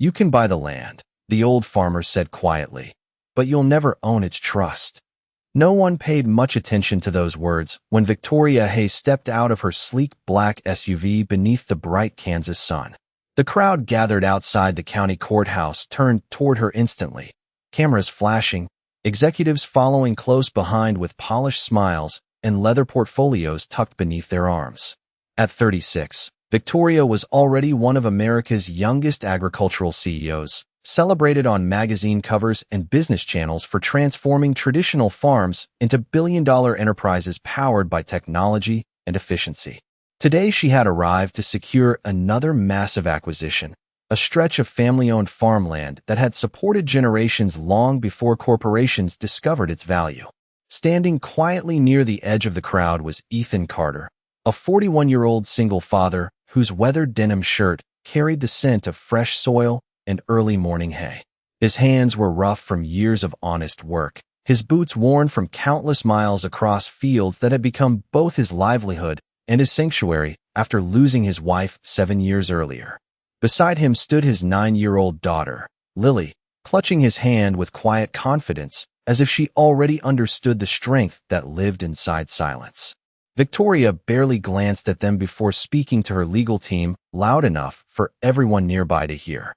You can buy the land, the old farmer said quietly, but you'll never own its trust. No one paid much attention to those words when Victoria Hayes stepped out of her sleek black SUV beneath the bright Kansas sun. The crowd gathered outside the county courthouse turned toward her instantly, cameras flashing, executives following close behind with polished smiles and leather portfolios tucked beneath their arms. At 36, Victoria was already one of America's youngest agricultural CEOs, celebrated on magazine covers and business channels for transforming traditional farms into billion-dollar enterprises powered by technology and efficiency. Today, she had arrived to secure another massive acquisition, a stretch of family-owned farmland that had supported generations long before corporations discovered its value. Standing quietly near the edge of the crowd was Ethan Carter, a 41-year-old single father whose weathered denim shirt carried the scent of fresh soil and early morning hay. His hands were rough from years of honest work, his boots worn from countless miles across fields that had become both his livelihood and his sanctuary after losing his wife 7 years earlier. Beside him stood his 9-year-old daughter, Lily, clutching his hand with quiet confidence, as if she already understood the strength that lived inside silence. Victoria barely glanced at them before speaking to her legal team loud enough for everyone nearby to hear.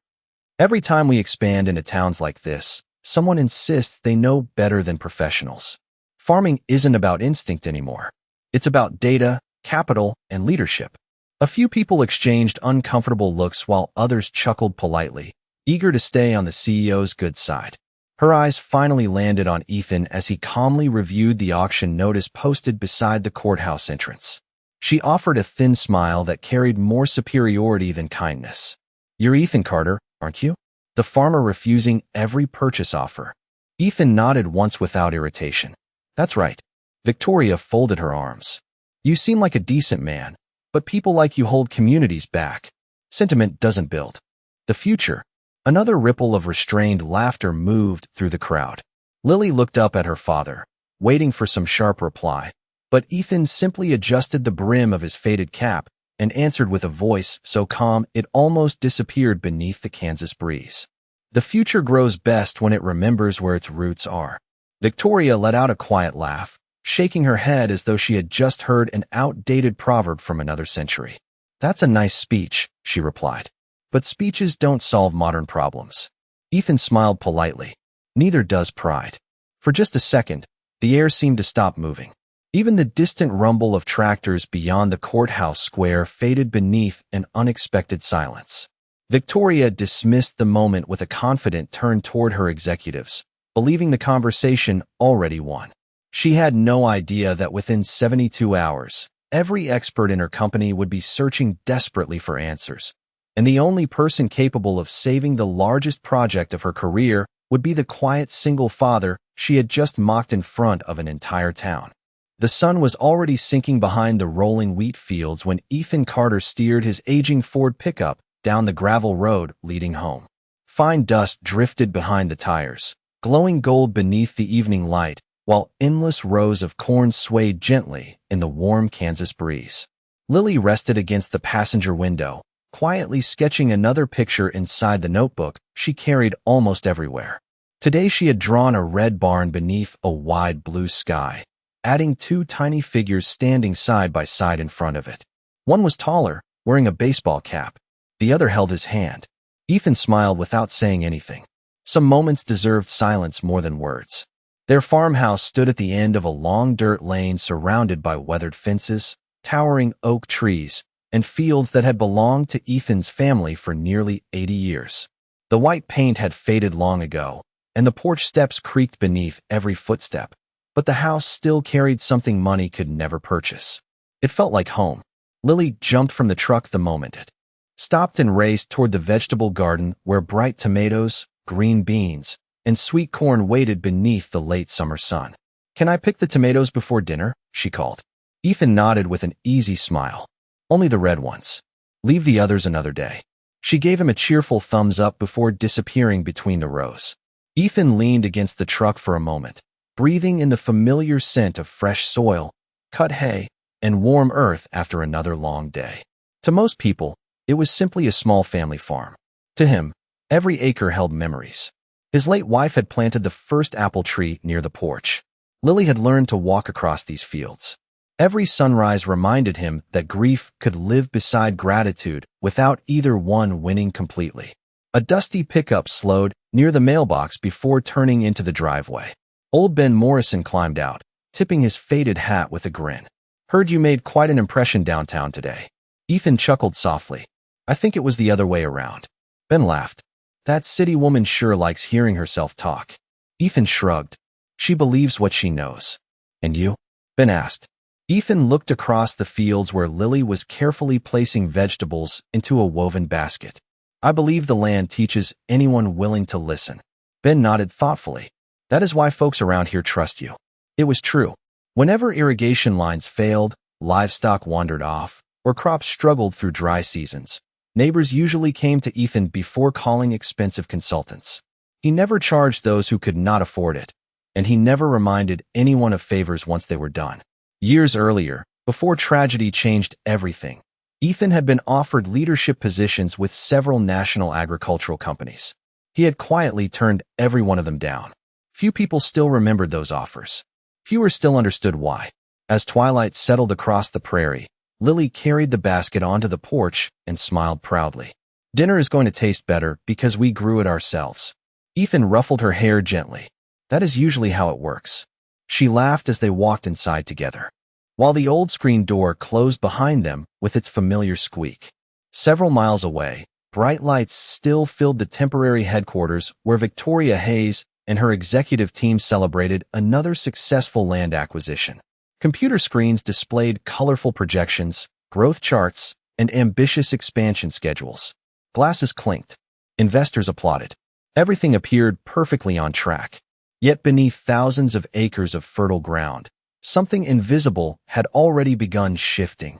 Every time we expand into towns like this, someone insists they know better than professionals. Farming isn't about instinct anymore. It's about data, capital, and leadership. A few people exchanged uncomfortable looks while others chuckled politely, eager to stay on the CEO's good side. Her eyes finally landed on Ethan as he calmly reviewed the auction notice posted beside the courthouse entrance. She offered a thin smile that carried more superiority than kindness. "You're Ethan Carter, aren't you?" The farmer refusing every purchase offer. Ethan nodded once without irritation. "That's right." Victoria folded her arms. "You seem like a decent man, but people like you hold communities back. Sentiment doesn't build the future." Another ripple of restrained laughter moved through the crowd. Lily looked up at her father, waiting for some sharp reply, but Ethan simply adjusted the brim of his faded cap and answered with a voice so calm it almost disappeared beneath the Kansas breeze. "The future grows best when it remembers where its roots are." Victoria let out a quiet laugh, shaking her head as though she had just heard an outdated proverb from another century. "That's a nice speech," she replied. "But speeches don't solve modern problems." Ethan smiled politely. "Neither does pride." For just a second, the air seemed to stop moving. Even the distant rumble of tractors beyond the courthouse square faded beneath an unexpected silence. Victoria dismissed the moment with a confident turn toward her executives, believing the conversation already won. She had no idea that within 72 hours, every expert in her company would be searching desperately for answers, and the only person capable of saving the largest project of her career would be the quiet single father she had just mocked in front of an entire town. The sun was already sinking behind the rolling wheat fields when Ethan Carter steered his aging Ford pickup down the gravel road leading home. Fine dust drifted behind the tires, glowing gold beneath the evening light, while endless rows of corn swayed gently in the warm Kansas breeze. Lily rested against the passenger window, quietly sketching another picture inside the notebook she carried almost everywhere. Today she had drawn a red barn beneath a wide blue sky, adding 2 tiny figures standing side by side in front of it. One was taller, wearing a baseball cap. The other held his hand. Ethan smiled without saying anything. Some moments deserved silence more than words. Their farmhouse stood at the end of a long dirt lane surrounded by weathered fences, towering oak trees, and fields that had belonged to Ethan's family for nearly 80 years. The white paint had faded long ago, and the porch steps creaked beneath every footstep, but the house still carried something money could never purchase. It felt like home. Lily jumped from the truck the moment it stopped and raced toward the vegetable garden where bright tomatoes, green beans, and sweet corn waited beneath the late summer sun. "Can I pick the tomatoes before dinner?" she called. Ethan nodded with an easy smile. "Only the red ones. Leave the others another day." She gave him a cheerful thumbs up before disappearing between the rows. Ethan leaned against the truck for a moment, breathing in the familiar scent of fresh soil, cut hay, and warm earth after another long day. To most people, it was simply a small family farm. To him, Every acre held memories. His late wife had planted the first apple tree near the porch. Lily had learned to walk across these fields. Every sunrise reminded him that grief could live beside gratitude without either one winning completely. A dusty pickup slowed near the mailbox before turning into the driveway. Old Ben Morrison climbed out, tipping his faded hat with a grin. "Heard you made quite an impression downtown today." Ethan chuckled softly. "I think it was the other way around." Ben laughed. "That city woman sure likes hearing herself talk." Ethan shrugged. "She believes what she knows." "And you?" Ben asked. Ethan looked across the fields where Lily was carefully placing vegetables into a woven basket. "I believe the land teaches anyone willing to listen." Ben nodded thoughtfully. "That is why folks around here trust you." It was true. Whenever irrigation lines failed, livestock wandered off, or crops struggled through dry seasons, neighbors usually came to Ethan before calling expensive consultants. He never charged those who could not afford it, and he never reminded anyone of favors once they were done. Years earlier, before tragedy changed everything, Ethan had been offered leadership positions with several national agricultural companies. He had quietly turned every one of them down. Few people still remembered those offers. Fewer still understood why. As twilight settled across the prairie, Lily carried the basket onto the porch and smiled proudly. "Dinner is going to taste better because we grew it ourselves." Ethan ruffled her hair gently. "That is usually how it works." She laughed as they walked inside together, while the old screen door closed behind them with its familiar squeak. Several miles away, bright lights still filled the temporary headquarters where Victoria Hayes and her executive team celebrated another successful land acquisition. Computer screens displayed colorful projections, growth charts, and ambitious expansion schedules. Glasses clinked. Investors applauded. Everything appeared perfectly on track. Yet beneath thousands of acres of fertile ground, something invisible had already begun shifting,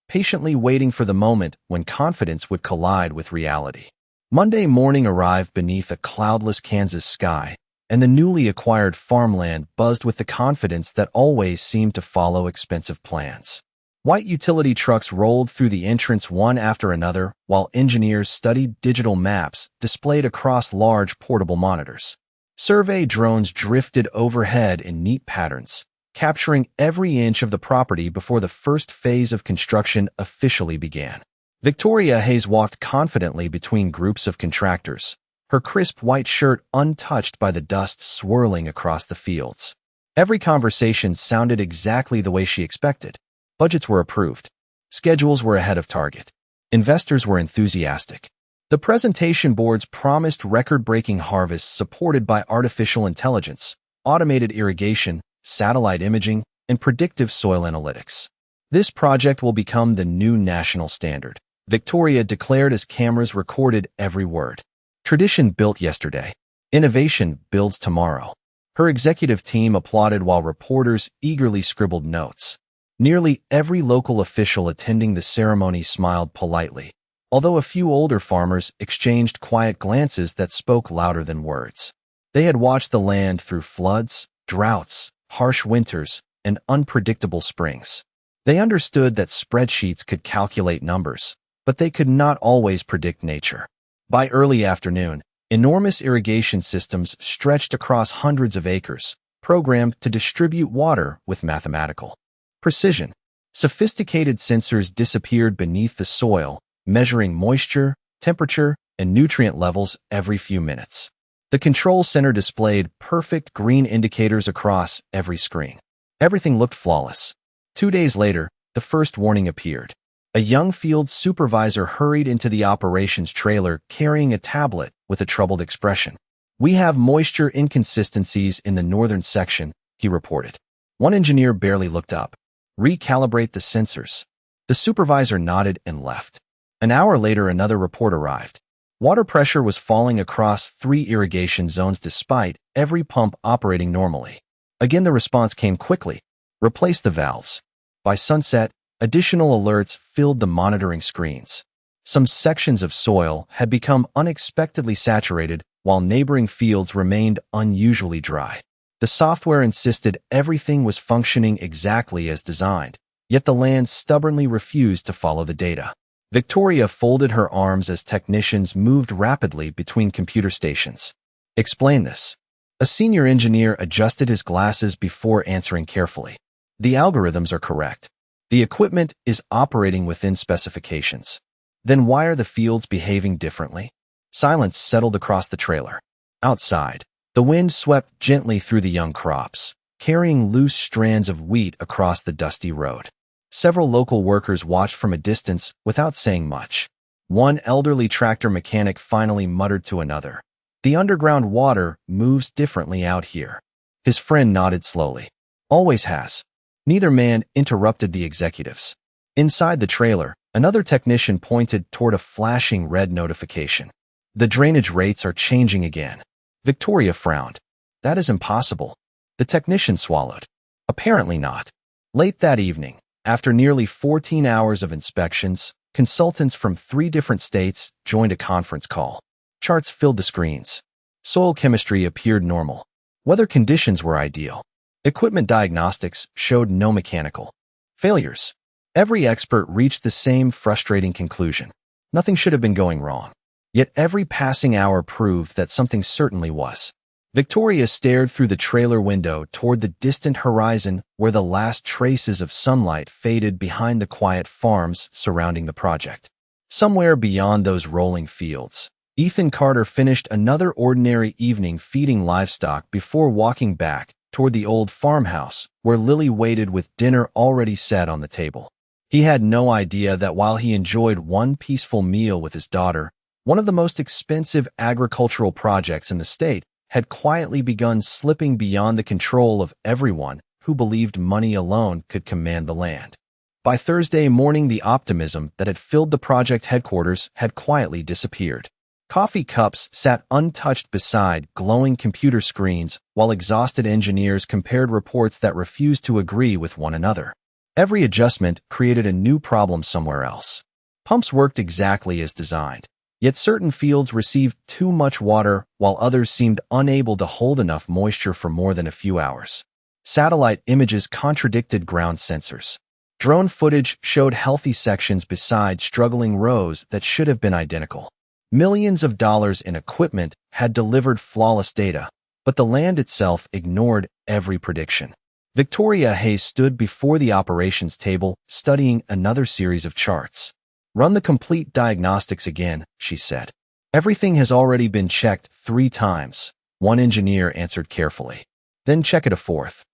patiently waiting for the moment when confidence would collide with reality. Monday morning arrived beneath a cloudless Kansas sky, and the newly acquired farmland buzzed with the confidence that always seemed to follow expensive plans. White utility trucks rolled through the entrance one after another, while engineers studied digital maps displayed across large portable monitors. Survey drones drifted overhead in neat patterns, capturing every inch of the property before the first phase of construction officially began. Victoria Hayes walked confidently between groups of contractors, her crisp white shirt untouched by the dust swirling across the fields. Every conversation sounded exactly the way she expected. Budgets were approved. Schedules were ahead of target. Investors were enthusiastic. The presentation boards promised record-breaking harvests supported by artificial intelligence, automated irrigation, satellite imaging, and predictive soil analytics. "This project will become the new national standard," Victoria declared as cameras recorded every word. "Tradition built yesterday. Innovation builds tomorrow." Her executive team applauded while reporters eagerly scribbled notes. Nearly every local official attending the ceremony smiled politely, although a few older farmers exchanged quiet glances that spoke louder than words. They had watched the land through floods, droughts, harsh winters, and unpredictable springs. They understood that spreadsheets could calculate numbers, but they could not always predict nature. By early afternoon, enormous irrigation systems stretched across hundreds of acres, programmed to distribute water with mathematical precision. Sophisticated sensors disappeared beneath the soil, measuring moisture, temperature, and nutrient levels every few minutes. The control center displayed perfect green indicators across every screen. Everything looked flawless. 2 days later, the first warning appeared. A young field supervisor hurried into the operations trailer carrying a tablet with a troubled expression. "We have moisture inconsistencies in the northern section," he reported. One engineer barely looked up. "Recalibrate the sensors." The supervisor nodded and left. An hour later, another report arrived. Water pressure was falling across 3 irrigation zones despite every pump operating normally. Again, the response came quickly. "Replace the valves." By sunset, additional alerts filled the monitoring screens. Some sections of soil had become unexpectedly saturated, while neighboring fields remained unusually dry. The software insisted everything was functioning exactly as designed, yet the land stubbornly refused to follow the data. Victoria folded her arms as technicians moved rapidly between computer stations. Explain this. A senior engineer adjusted his glasses before answering carefully. The algorithms are correct. The equipment is operating within specifications. Then why are the fields behaving differently? Silence settled across the trailer. Outside, the wind swept gently through the young crops, carrying loose strands of wheat across the dusty road. Several local workers watched from a distance without saying much. One elderly tractor mechanic finally muttered to another, "The underground water moves differently out here." His friend nodded slowly. "Always has." Neither man interrupted the executives. Inside the trailer, another technician pointed toward a flashing red notification. "The drainage rates are changing again." Victoria frowned. "That is impossible." The technician swallowed. "Apparently not." Late that evening, after nearly 14 hours of inspections, consultants from 3 different states joined a conference call. Charts filled the screens. Soil chemistry appeared normal. Weather conditions were ideal. Equipment diagnostics showed no mechanical failures. Every expert reached the same frustrating conclusion. Nothing should have been going wrong. Yet every passing hour proved that something certainly was. Victoria stared through the trailer window toward the distant horizon where the last traces of sunlight faded behind the quiet farms surrounding the project. Somewhere beyond those rolling fields, Ethan Carter finished another ordinary evening feeding livestock before walking back toward the old farmhouse where Lily waited with dinner already set on the table. He had no idea that while he enjoyed one peaceful meal with his daughter, one of the most expensive agricultural projects in the state had quietly begun slipping beyond the control of everyone who believed money alone could command the land. By Thursday morning, the optimism that had filled the project headquarters had quietly disappeared. Coffee cups sat untouched beside glowing computer screens while exhausted engineers compared reports that refused to agree with one another. Every adjustment created a new problem somewhere else. Pumps worked exactly as designed. Yet certain fields received too much water while others seemed unable to hold enough moisture for more than a few hours. Satellite images contradicted ground sensors. Drone footage showed healthy sections beside struggling rows that should have been identical. Millions of dollars in equipment had delivered flawless data, but the land itself ignored every prediction. Victoria Hayes stood before the operations table, studying another series of charts. "Run the complete diagnostics again," she said. "Everything has already been checked 3 times. One engineer answered carefully. "Then check it a 4th.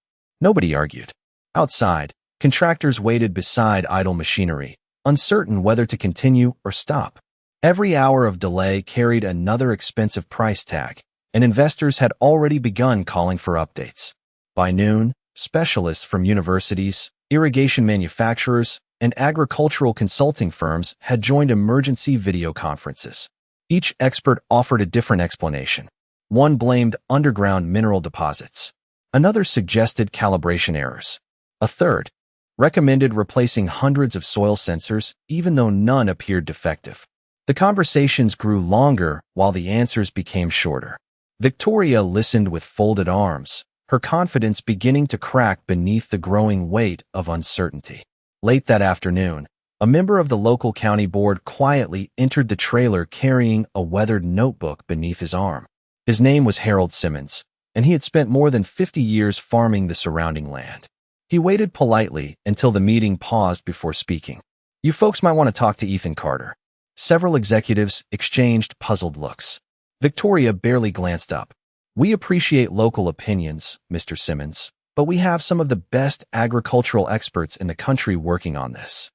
Nobody argued. Outside, contractors waited beside idle machinery, uncertain whether to continue or stop. Every hour of delay carried another expensive price tag, and investors had already begun calling for updates. By noon, specialists from universities, irrigation manufacturers, and agricultural consulting firms had joined emergency video conferences. Each expert offered a different explanation. One blamed underground mineral deposits. Another suggested calibration errors. A third recommended replacing hundreds of soil sensors, even though none appeared defective. The conversations grew longer while the answers became shorter. Victoria listened with folded arms, her confidence beginning to crack beneath the growing weight of uncertainty. Late that afternoon, a member of the local county board quietly entered the trailer carrying a weathered notebook beneath his arm. His name was Harold Simmons, and he had spent more than 50 years farming the surrounding land. He waited politely until the meeting paused before speaking. "You folks might want to talk to Ethan Carter." Several executives exchanged puzzled looks. Victoria barely glanced up. "We appreciate local opinions, Mr. Simmons, but we have some of the best agricultural experts in the country working on this."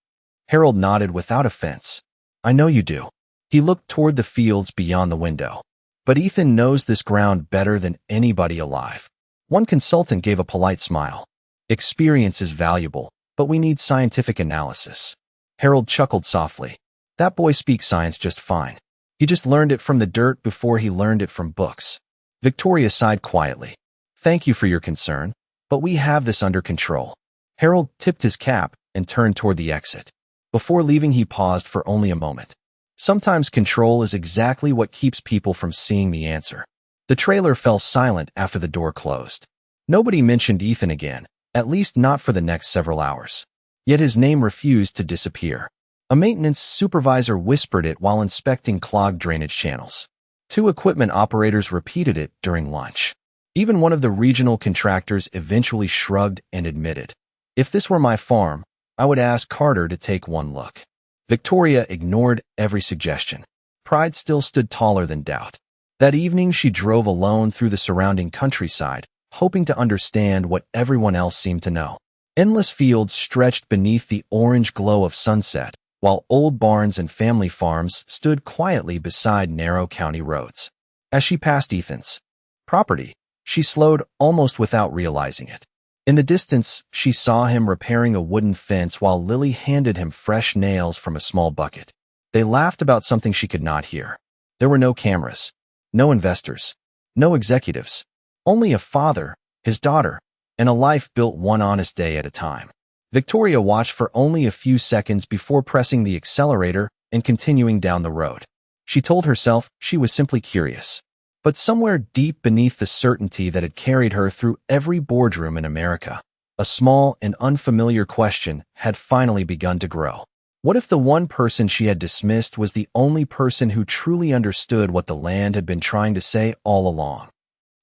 Harold nodded without offense. "I know you do." He looked toward the fields beyond the window. "But Ethan knows this ground better than anybody alive." One consultant gave a polite smile. "Experience is valuable, but we need scientific analysis." Harold chuckled softly. "That boy speaks science just fine. He just learned it from the dirt before he learned it from books." Victoria sighed quietly. "Thank you for your concern, but we have this under control." Harold tipped his cap and turned toward the exit. Before leaving, he paused for only a moment. Sometimes control is exactly what keeps people from seeing the answer. The trailer fell silent after the door closed. Nobody mentioned Ethan again, at least not for the next several hours. Yet his name refused to disappear. A maintenance supervisor whispered it while inspecting clogged drainage channels. 2 equipment operators repeated it during lunch. Even one of the regional contractors eventually shrugged and admitted, "If this were my farm, I would ask Carter to take one look." Victoria ignored every suggestion. Pride still stood taller than doubt. That evening, she drove alone through the surrounding countryside, hoping to understand what everyone else seemed to know. Endless fields stretched beneath the orange glow of sunset, while old barns and family farms stood quietly beside narrow county roads. As she passed Ethan's property, she slowed almost without realizing it. In the distance, she saw him repairing a wooden fence while Lily handed him fresh nails from a small bucket. They laughed about something she could not hear. There were no cameras, no investors, no executives, only a father, his daughter, and a life built one honest day at a time. Victoria watched for only a few seconds before pressing the accelerator and continuing down the road. She told herself she was simply curious. But somewhere deep beneath the certainty that had carried her through every boardroom in America, a small and unfamiliar question had finally begun to grow. What if the one person she had dismissed was the only person who truly understood what the land had been trying to say all along?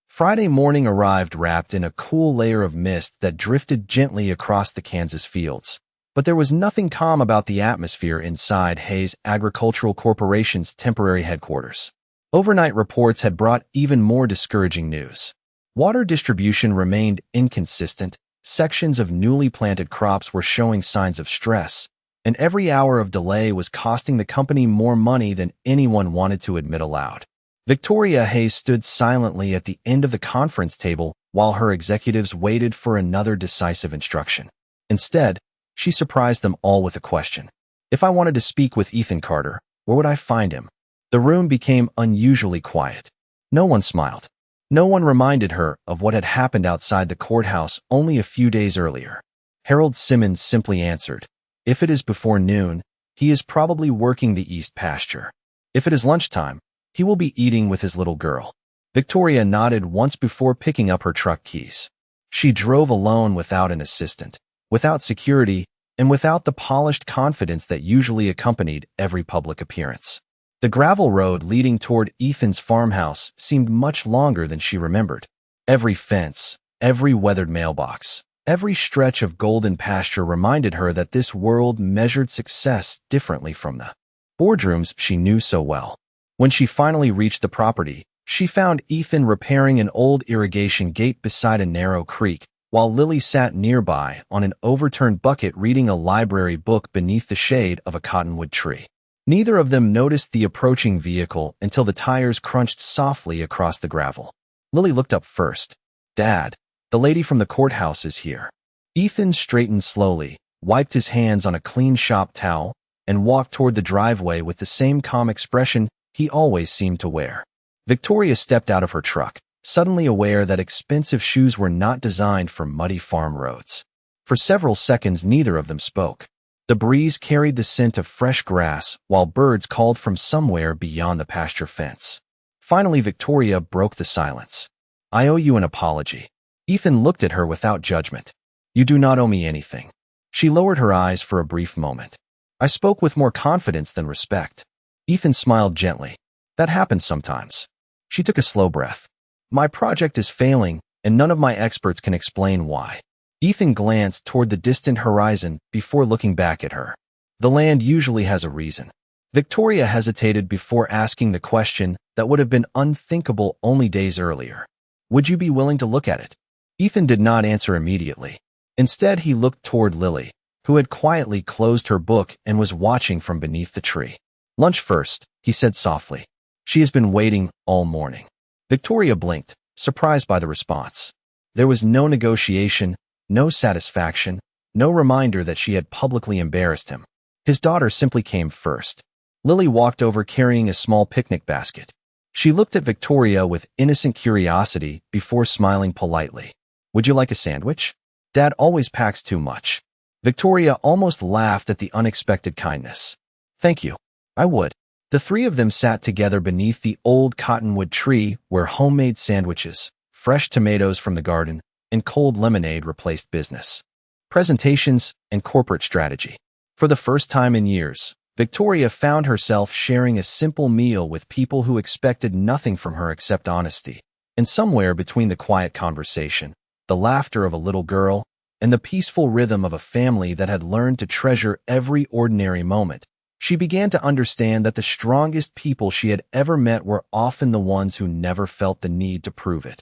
Friday morning arrived wrapped in a cool layer of mist that drifted gently across the Kansas fields. But there was nothing calm about the atmosphere inside Hayes Agricultural Corporation's temporary headquarters. Overnight reports had brought even more discouraging news. Water distribution remained inconsistent, sections of newly planted crops were showing signs of stress, and every hour of delay was costing the company more money than anyone wanted to admit aloud. Victoria Hayes stood silently at the end of the conference table while her executives waited for another decisive instruction. Instead, she surprised them all with a question. If I wanted to speak with Ethan Carter, where would I find him? The room became unusually quiet. No one smiled. No one reminded her of what had happened outside the courthouse only a few days earlier. Harold Simmons simply answered, "If it is before noon, he is probably working the east pasture. If it is lunchtime, he will be eating with his little girl." Victoria nodded once before picking up her truck keys. She drove alone without an assistant, without security, and without the polished confidence that usually accompanied every public appearance. The gravel road leading toward Ethan's farmhouse seemed much longer than she remembered. Every fence, every weathered mailbox, every stretch of golden pasture reminded her that this world measured success differently from the boardrooms she knew so well. When she finally reached the property, she found Ethan repairing an old irrigation gate beside a narrow creek, while Lily sat nearby on an overturned bucket reading a library book beneath the shade of a cottonwood tree. Neither of them noticed the approaching vehicle until the tires crunched softly across the gravel. Lily looked up first. "Dad, the lady from the courthouse is here." Ethan straightened slowly, wiped his hands on a clean shop towel, and walked toward the driveway with the same calm expression he always seemed to wear. Victoria stepped out of her truck, suddenly aware that expensive shoes were not designed for muddy farm roads. For several seconds, neither of them spoke. The breeze carried the scent of fresh grass, while birds called from somewhere beyond the pasture fence. Finally, Victoria broke the silence. "I owe you an apology." Ethan looked at her without judgment. "You do not owe me anything." She lowered her eyes for a brief moment. "I spoke with more confidence than respect." Ethan smiled gently. "That happens sometimes." She took a slow breath. "My project is failing, and none of my experts can explain why." Ethan glanced toward the distant horizon before looking back at her. "The land usually has a reason." Victoria hesitated before asking the question that would have been unthinkable only days earlier. "Would you be willing to look at it?" Ethan did not answer immediately. Instead, he looked toward Lily, who had quietly closed her book and was watching from beneath the tree. "Lunch first," he said softly. "She has been waiting all morning." Victoria blinked, surprised by the response. There was no negotiation, no satisfaction, no reminder that she had publicly embarrassed him. His daughter simply came first. Lily walked over carrying a small picnic basket. She looked at Victoria with innocent curiosity before smiling politely. "Would you like a sandwich? Dad always packs too much." Victoria almost laughed at the unexpected kindness. "Thank you. I would." The three of them sat together beneath the old cottonwood tree where homemade sandwiches, fresh tomatoes from the garden, and cold lemonade replaced business, presentations, and corporate strategy. For the first time in years, Victoria found herself sharing a simple meal with people who expected nothing from her except honesty. And somewhere between the quiet conversation, the laughter of a little girl, and the peaceful rhythm of a family that had learned to treasure every ordinary moment, she began to understand that the strongest people she had ever met were often the ones who never felt the need to prove it.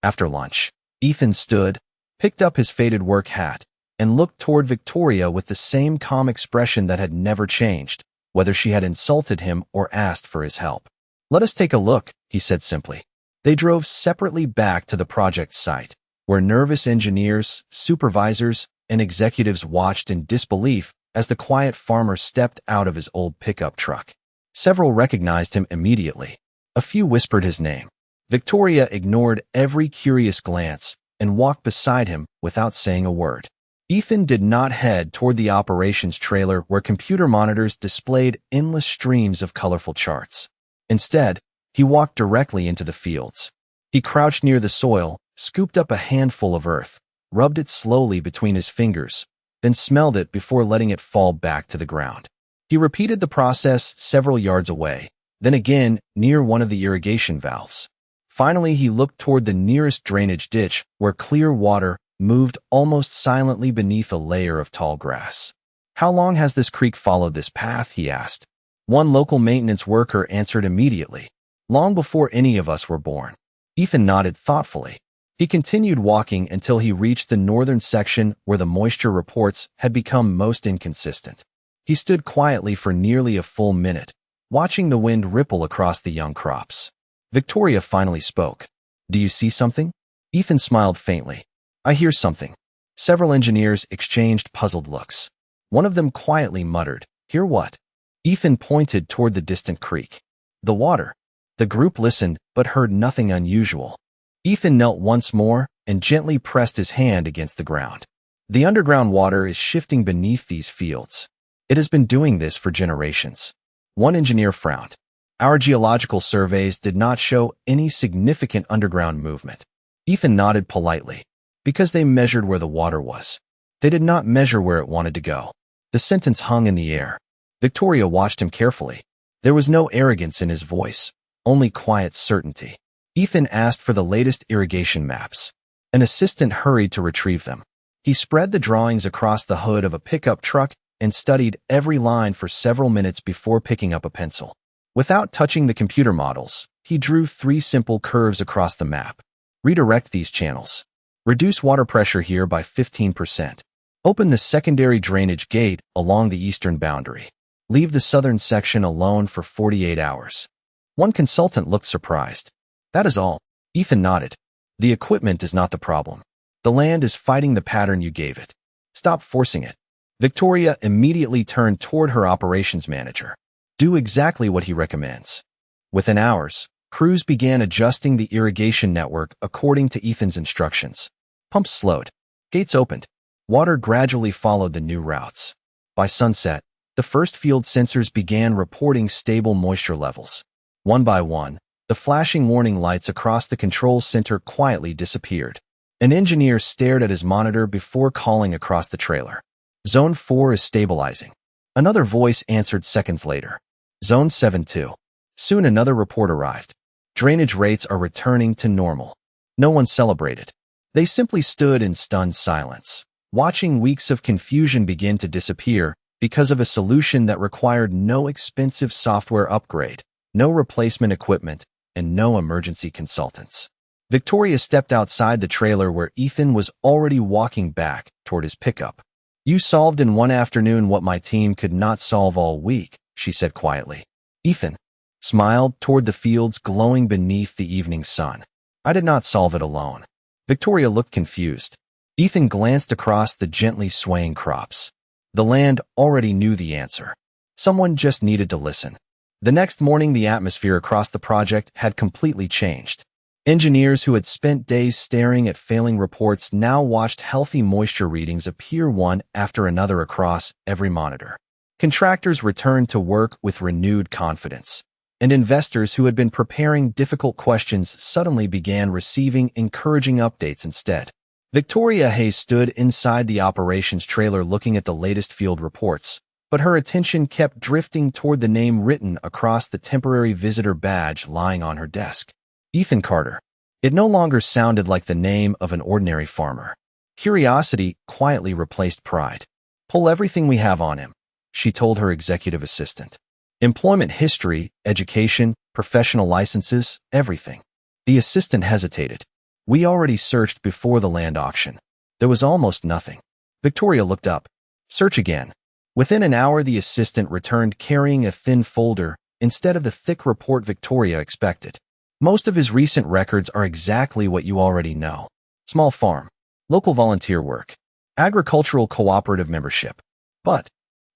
After lunch, Ethan stood, picked up his faded work hat, and looked toward Victoria with the same calm expression that had never changed, whether she had insulted him or asked for his help. "Let us take a look," he said simply. They drove separately back to the project site, where nervous engineers, supervisors, and executives watched in disbelief as the quiet farmer stepped out of his old pickup truck. Several recognized him immediately. A few whispered his name. Victoria ignored every curious glance and walked beside him without saying a word. Ethan did not head toward the operations trailer where computer monitors displayed endless streams of colorful charts. Instead, he walked directly into the fields. He crouched near the soil, scooped up a handful of earth, rubbed it slowly between his fingers, then smelled it before letting it fall back to the ground. He repeated the process several yards away, then again near one of the irrigation valves. Finally, he looked toward the nearest drainage ditch where clear water moved almost silently beneath a layer of tall grass. "How long has this creek followed this path?" he asked. One local maintenance worker answered immediately. "Long before any of us were born." Ethan nodded thoughtfully. He continued walking until he reached the northern section where the moisture reports had become most inconsistent. He stood quietly for nearly a full minute, watching the wind ripple across the young crops. Victoria finally spoke. "Do you see something?" Ethan smiled faintly. "I hear something." Several engineers exchanged puzzled looks. One of them quietly muttered, "Hear what?" Ethan pointed toward the distant creek. "The water." The group listened, but heard nothing unusual. Ethan knelt once more and gently pressed his hand against the ground. "The underground water is shifting beneath these fields. It has been doing this for generations." One engineer frowned. "Our geological surveys did not show any significant underground movement." Ethan nodded politely. "Because they measured where the water was. They did not measure where it wanted to go." The sentence hung in the air. Victoria watched him carefully. There was no arrogance in his voice, only quiet certainty. Ethan asked for the latest irrigation maps. An assistant hurried to retrieve them. He spread the drawings across the hood of a pickup truck and studied every line for several minutes before picking up a pencil. Without touching the computer models, he drew 3 simple curves across the map. "Redirect these channels. Reduce water pressure here by 15%. Open the secondary drainage gate along the eastern boundary. Leave the southern section alone for 48 hours. One consultant looked surprised. "That is all." Ethan nodded. "The equipment is not the problem. The land is fighting the pattern you gave it. Stop forcing it." Victoria immediately turned toward her operations manager. "Do exactly what he recommends." Within hours, crews began adjusting the irrigation network according to Ethan's instructions. Pumps slowed. Gates opened. Water gradually followed the new routes. By sunset, the first field sensors began reporting stable moisture levels. One by one, the flashing warning lights across the control center quietly disappeared. An engineer stared at his monitor before calling across the trailer. "Zone 4 is stabilizing." Another voice answered seconds later. "Zone 7 too." Soon another report arrived. "Drainage rates are returning to normal." No one celebrated. They simply stood in stunned silence, watching weeks of confusion begin to disappear because of a solution that required no expensive software upgrade, no replacement equipment, and no emergency consultants. Victoria stepped outside the trailer where Ethan was already walking back toward his pickup. "You solved in one afternoon what my team could not solve all week," she said quietly. Ethan smiled toward the fields glowing beneath the evening sun. "I did not solve it alone." Victoria looked confused. Ethan glanced across the gently swaying crops. The land already knew the answer. Someone just needed to listen. The next morning, the atmosphere across the project had completely changed. Engineers who had spent days staring at failing reports now watched healthy moisture readings appear one after another across every monitor. Contractors returned to work with renewed confidence, and investors who had been preparing difficult questions suddenly began receiving encouraging updates instead. Victoria Hayes stood inside the operations trailer looking at the latest field reports, but her attention kept drifting toward the name written across the temporary visitor badge lying on her desk. Ethan Carter. It no longer sounded like the name of an ordinary farmer. Curiosity quietly replaced pride. "Pull everything we have on him," she told her executive assistant. "Employment history, education, professional licenses, everything." The assistant hesitated. "We already searched before the land auction. There was almost nothing." Victoria looked up. "Search again." Within an hour, the assistant returned carrying a thin folder instead of the thick report Victoria expected. "Most of his recent records are exactly what you already know. Small farm, local volunteer work, agricultural cooperative membership. But,"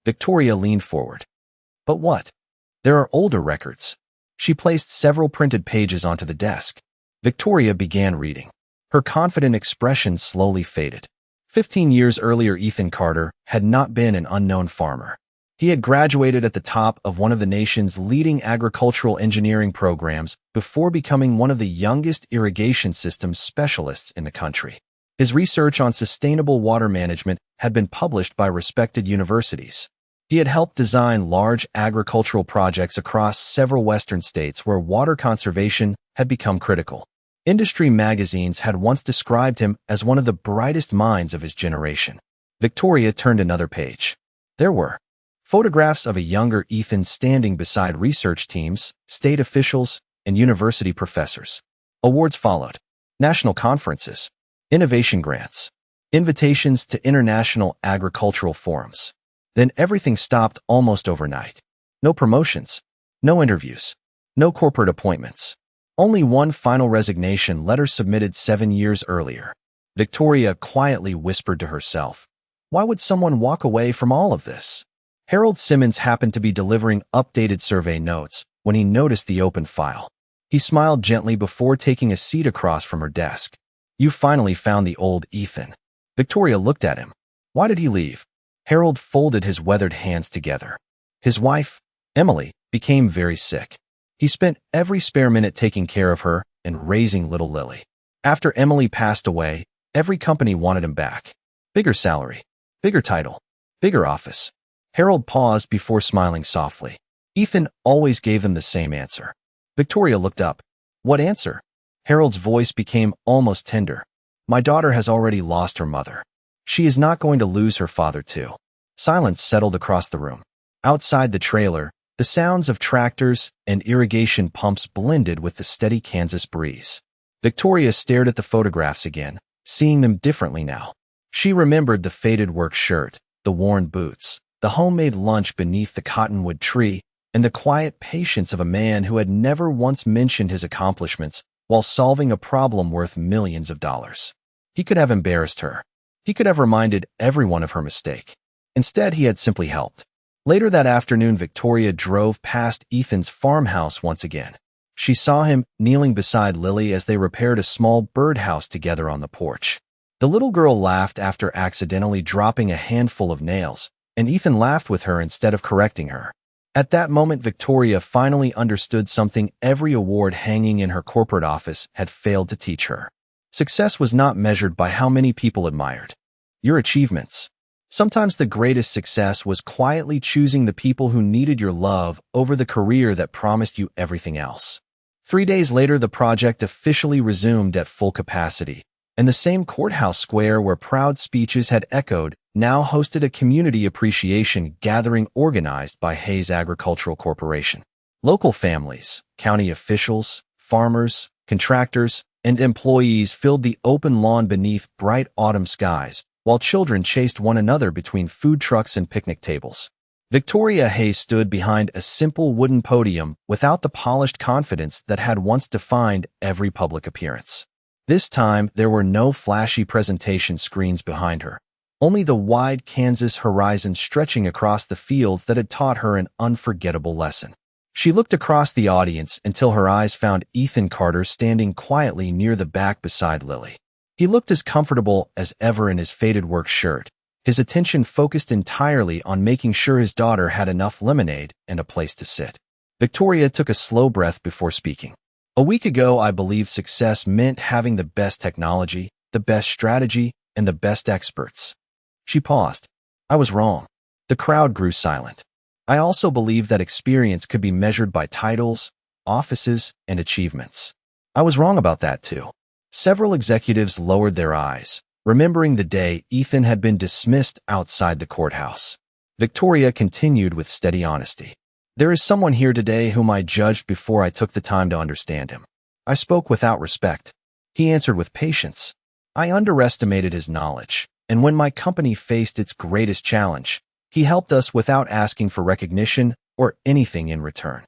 Victoria leaned forward. "But what?" "There are older records." She placed several printed pages onto the desk. Victoria began reading. Her confident expression slowly faded. 15 years earlier, Ethan Carter had not been an unknown farmer. He had graduated at the top of one of the nation's leading agricultural engineering programs before becoming one of the youngest irrigation systems specialists in the country. His research on sustainable water management had been published by respected universities. He had helped design large agricultural projects across several Western states where water conservation had become critical. Industry magazines had once described him as one of the brightest minds of his generation. Victoria turned another page. There were photographs of a younger Ethan standing beside research teams, state officials, and university professors. Awards followed. National conferences, innovation grants, invitations to international agricultural forums. Then everything stopped almost overnight. No promotions, no interviews, no corporate appointments. Only one final resignation letter submitted 7 years earlier. Victoria quietly whispered to herself, "Why would someone walk away from all of this?" Harold Simmons happened to be delivering updated survey notes when he noticed the open file. He smiled gently before taking a seat across from her desk. "You finally found the old Ethan." Victoria looked at him. "Why did he leave?" Harold folded his weathered hands together. His wife, Emily, became very sick. He spent every spare minute taking care of her and raising little Lily. After Emily passed away, every company wanted him back. Bigger salary, bigger title, bigger office. Harold paused before smiling softly. Ethan always gave them the same answer. Victoria looked up. "What answer?" Harold's voice became almost tender. "My daughter has already lost her mother. She is not going to lose her father too." Silence settled across the room. Outside the trailer, the sounds of tractors and irrigation pumps blended with the steady Kansas breeze. Victoria stared at the photographs again, seeing them differently now. She remembered the faded work shirt, the worn boots, the homemade lunch beneath the cottonwood tree, and the quiet patience of a man who had never once mentioned his accomplishments while solving a problem worth millions of dollars. He could have embarrassed her. He could have reminded everyone of her mistake. Instead, he had simply helped. Later that afternoon, Victoria drove past Ethan's farmhouse once again. She saw him kneeling beside Lily as they repaired a small birdhouse together on the porch. The little girl laughed after accidentally dropping a handful of nails, and Ethan laughed with her instead of correcting her. At that moment, Victoria finally understood something every award hanging in her corporate office had failed to teach her. Success was not measured by how many people admired your achievements. Sometimes the greatest success was quietly choosing the people who needed your love over the career that promised you everything else. 3 days later, the project officially resumed at full capacity, and the same courthouse square where proud speeches had echoed now hosted a community appreciation gathering organized by Hayes Agricultural Corporation. Local families, county officials, farmers, contractors, and employees filled the open lawn beneath bright autumn skies, while children chased one another between food trucks and picnic tables. Victoria Hayes stood behind a simple wooden podium without the polished confidence that had once defined every public appearance. This time, there were no flashy presentation screens behind her, only the wide Kansas horizon stretching across the fields that had taught her an unforgettable lesson. She looked across the audience until her eyes found Ethan Carter standing quietly near the back beside Lily. He looked as comfortable as ever in his faded work shirt, his attention focused entirely on making sure his daughter had enough lemonade and a place to sit. Victoria took a slow breath before speaking. "A week ago, I believed success meant having the best technology, the best strategy, and the best experts." She paused. "I was wrong. The crowd grew silent. I also believed that experience could be measured by titles, offices, and achievements. I was wrong about that too. Several executives lowered their eyes, remembering the day Ethan had been dismissed outside the courthouse. Victoria continued with steady honesty. There is someone here today whom I judged before I took the time to understand him. I spoke without respect. He answered with patience. I underestimated his knowledge, and when my company faced its greatest challenge, he helped us without asking for recognition or anything in return.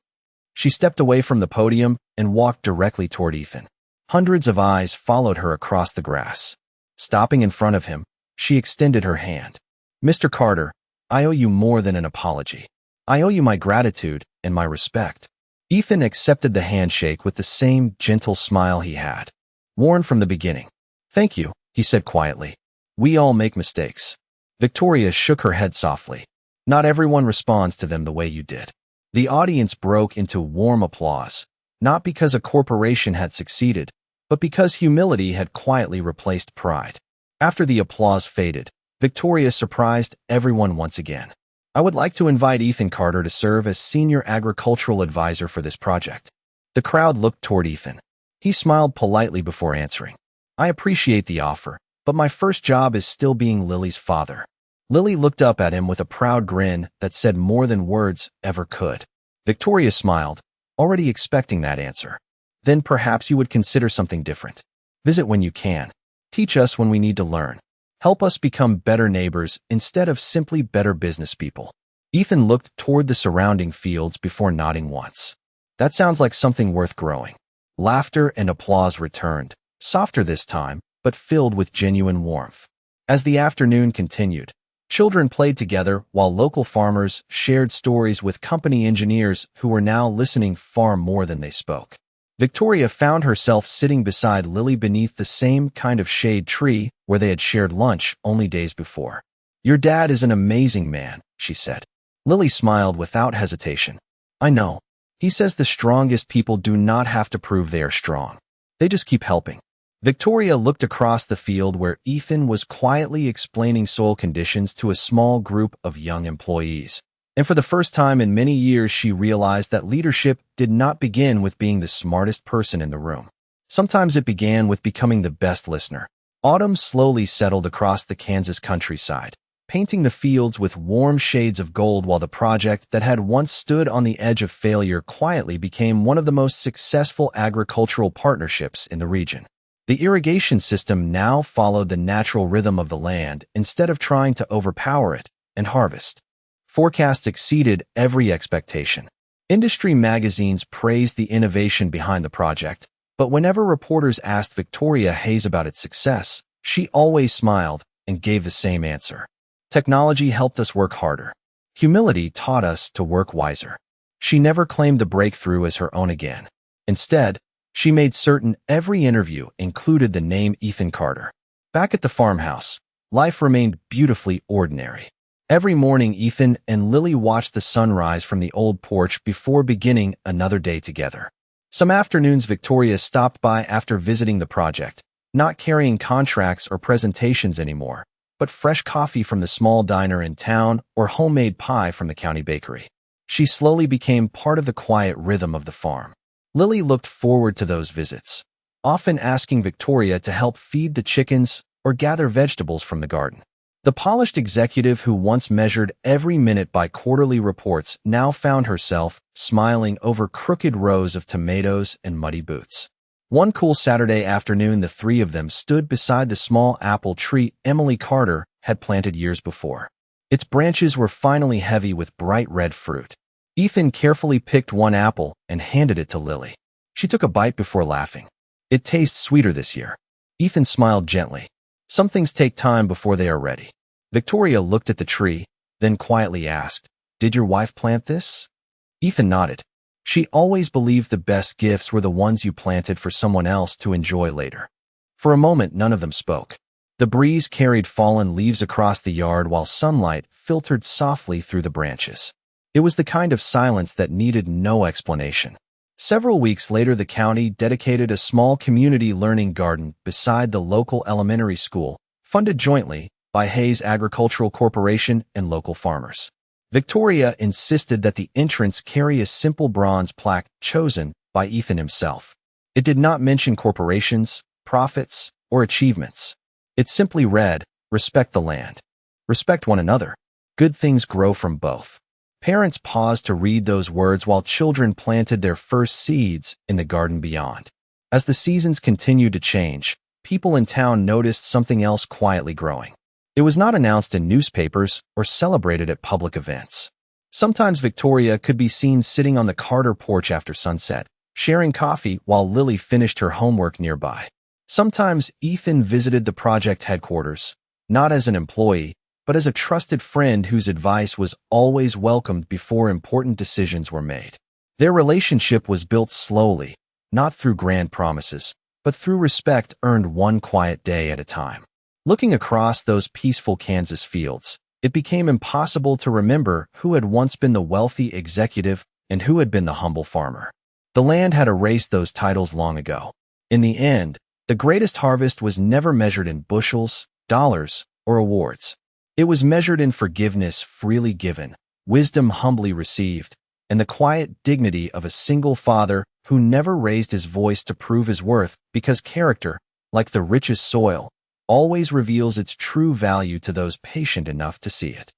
She stepped away from the podium and walked directly toward Ethan. Hundreds of eyes followed her across the grass. Stopping in front of him, she extended her hand. Mr. Carter, I owe you more than an apology. I owe you my gratitude and my respect. Ethan accepted the handshake with the same gentle smile he had worn from the beginning. Thank you, he said quietly. We all make mistakes. Victoria shook her head softly. Not everyone responds to them the way you did. The audience broke into warm applause, not because a corporation had succeeded, but because humility had quietly replaced pride. After the applause faded, Victoria surprised everyone once again. I would like to invite Ethan Carter to serve as senior agricultural advisor for this project. The crowd looked toward Ethan. He smiled politely before answering. I appreciate the offer, but my first job is still being Lily's father. Lily looked up at him with a proud grin that said more than words ever could. Victoria smiled, already expecting that answer. Then perhaps you would consider something different. Visit when you can. Teach us when we need to learn. Help us become better neighbors instead of simply better business people. Ethan looked toward the surrounding fields before nodding once. That sounds like something worth growing. Laughter and applause returned, softer this time, but filled with genuine warmth. As the afternoon continued, children played together while local farmers shared stories with company engineers who were now listening far more than they spoke. Victoria found herself sitting beside Lily beneath the same kind of shade tree where they had shared lunch only days before. Your dad is an amazing man, she said. Lily smiled without hesitation. I know. He says the strongest people do not have to prove they are strong. They just keep helping. Victoria looked across the field where Ethan was quietly explaining soil conditions to a small group of young employees. And for the first time in many years, she realized that leadership did not begin with being the smartest person in the room. Sometimes it began with becoming the best listener. Autumn slowly settled across the Kansas countryside, painting the fields with warm shades of gold while the project that had once stood on the edge of failure quietly became one of the most successful agricultural partnerships in the region. The irrigation system now followed the natural rhythm of the land instead of trying to overpower it and harvest. Forecasts exceeded every expectation. Industry magazines praised the innovation behind the project, but whenever reporters asked Victoria Hayes about its success, she always smiled and gave the same answer. Technology helped us work harder. Humility taught us to work wiser. She never claimed the breakthrough as her own again. Instead, she made certain every interview included the name Ethan Carter. Back at the farmhouse, life remained beautifully ordinary. Every morning, Ethan and Lily watched the sunrise from the old porch before beginning another day together. Some afternoons, Victoria stopped by after visiting the project, not carrying contracts or presentations anymore, but fresh coffee from the small diner in town or homemade pie from the county bakery. She slowly became part of the quiet rhythm of the farm. Lily looked forward to those visits, often asking Victoria to help feed the chickens or gather vegetables from the garden. The polished executive who once measured every minute by quarterly reports now found herself smiling over crooked rows of tomatoes and muddy boots. One cool Saturday afternoon, the three of them stood beside the small apple tree Emily Carter had planted years before. Its branches were finally heavy with bright red fruit. Ethan carefully picked one apple and handed it to Lily. She took a bite before laughing. It tastes sweeter this year. Ethan smiled gently. Some things take time before they are ready. Victoria looked at the tree, then quietly asked, Did your wife plant this? Ethan nodded. She always believed the best gifts were the ones you planted for someone else to enjoy later. For a moment, none of them spoke. The breeze carried fallen leaves across the yard while sunlight filtered softly through the branches. It was the kind of silence that needed no explanation. Several weeks later, the county dedicated a small community learning garden beside the local elementary school, funded jointly by Hayes Agricultural Corporation and local farmers. Victoria insisted that the entrance carry a simple bronze plaque chosen by Ethan himself. It did not mention corporations, profits, or achievements. It simply read, "Respect the land. Respect one another. Good things grow from both." Parents paused to read those words while children planted their first seeds in the garden beyond. As the seasons continued to change, people in town noticed something else quietly growing. It was not announced in newspapers or celebrated at public events. Sometimes Victoria could be seen sitting on the Carter porch after sunset, sharing coffee while Lily finished her homework nearby. Sometimes Ethan visited the project headquarters, not as an employee, but as a trusted friend whose advice was always welcomed before important decisions were made. Their relationship was built slowly, not through grand promises, but through respect earned one quiet day at a time. Looking across those peaceful Kansas fields, it became impossible to remember who had once been the wealthy executive and who had been the humble farmer. The land had erased those titles long ago. In the end, the greatest harvest was never measured in bushels, dollars, or awards. It was measured in forgiveness freely given, wisdom humbly received, and the quiet dignity of a single father who never raised his voice to prove his worth because character, like the richest soil, always reveals its true value to those patient enough to see it.